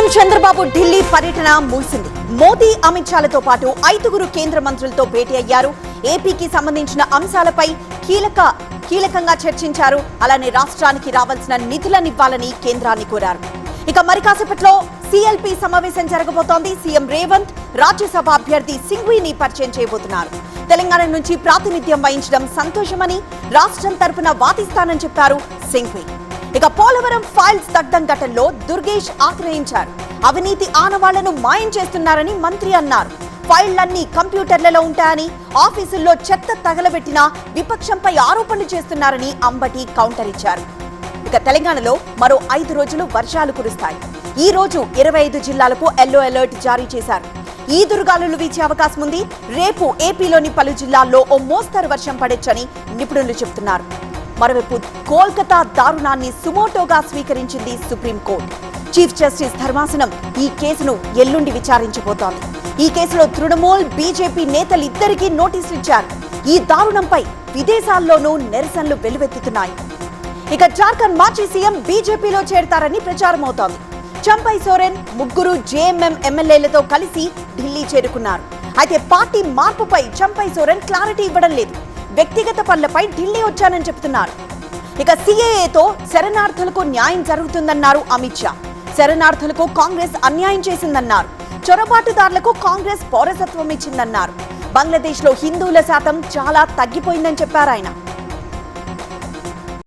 CM Chandrababu Delhi పర్యటన ముగిసింది. మోదీ, అమిత్ షాలతో పాటు 5గురు కేంద్ర మంత్రులతో భేటీ అయ్యారు. ఏపీకి సంబంధించిన అంశాలపై కీలకంగా చర్చించారు. అలానే రాష్ట్రానికి రావాల్సిన నిధులనివ్వాలని కేంద్రాన్ని కోరారు. ఇక మరి కాసేపట్లో సీఎల్పీ సమావేశం జరగబోతోంది. సీఎం రేవంత్ రాజ్యసభ అభ్యర్థి సింఘ్వీని పరిచయం చేయబోతున్నారు. తెలంగాణ నుంచి ప్రాతినిధ్యం వహించడం సంతోషమని, రాష్ట్రం తరపున వాదిస్తానని చెప్పారు సింఘ్వీ. ఇక పోలవరం ఫైల్స్ దగ్ధం ఘటనలో దుర్గేష్ ఆగ్రహించారు. అవినీతి ఆనవాళ్లను మాయం చేస్తున్నారని మంత్రి అన్నారు. ఫైళ్లన్నీ కంప్యూటర్లలో ఉంటాయని, ఆఫీసుల్లో చెత్త తగలబెట్టినా విపక్షంపై ఆరోపణలు చేస్తున్నారని అంబటి కౌంటర్ ఇచ్చారు. ఇక తెలంగాణలో మరో 5 రోజులు వర్షాలు కురుస్తాయి. ఈ రోజు 25 జిల్లాలకు ఎల్లో అలర్ట్ జారీ చేశారు. ఈదురుగాలులు వీచే అవకాశం ఉంది. రేపు ఏపీలోని పలు జిల్లాల్లో ఓ మోస్తరు వర్షం పడొచ్చని నిపుణులు చెబుతున్నారు. మరోవైపు కోల్కతా దారుణాన్ని సుమోటోగా స్వీకరించింది సుప్రీంకోర్టు. చీఫ్ జస్టిస్ ధర్మాసనం ఈ కేసును ఎల్లుండి విచారించబోతోంది. ఈ కేసులో తృణమూల్, బీజేపీ నేతలిద్దరికీ నోటీసులు ఇచ్చారు. ఈ దారుణంపై విదేశాల్లోనూ నిరసనలు వెల్లువెత్తుతున్నాయి. ఇక జార్ఖండ్ మాజీ సీఎం బీజేపీలో చేరతారని ప్రచారమవుతోంది. చంపై సోరెన్ 3 జేఎంఎం ఎమ్మెల్యేలతో కలిసి ఢిల్లీ చేరుకున్నారు. అయితే పార్టీ మార్పుపై చంపై సోరెన్ క్లారిటీ ఇవ్వడం లేదు. వ్యక్తిగత పనులపై ఢిల్లీ వచ్చానని చెబుతున్నారు. ఇక సీఏఏతో శరణార్థులకు న్యాయం జరుగుతుందన్నారు అమిత్ షా. శరణార్థులకు కాంగ్రెస్ అన్యాయం చేసిందన్నారు. చొరబాటుదారులకు కాంగ్రెస్ పౌరసత్వం ఇచ్చిందన్నారు. బంగ్లాదేశ్ లో హిందువుల శాతం చాలా తగ్గిపోయిందని చెప్పారు ఆయన.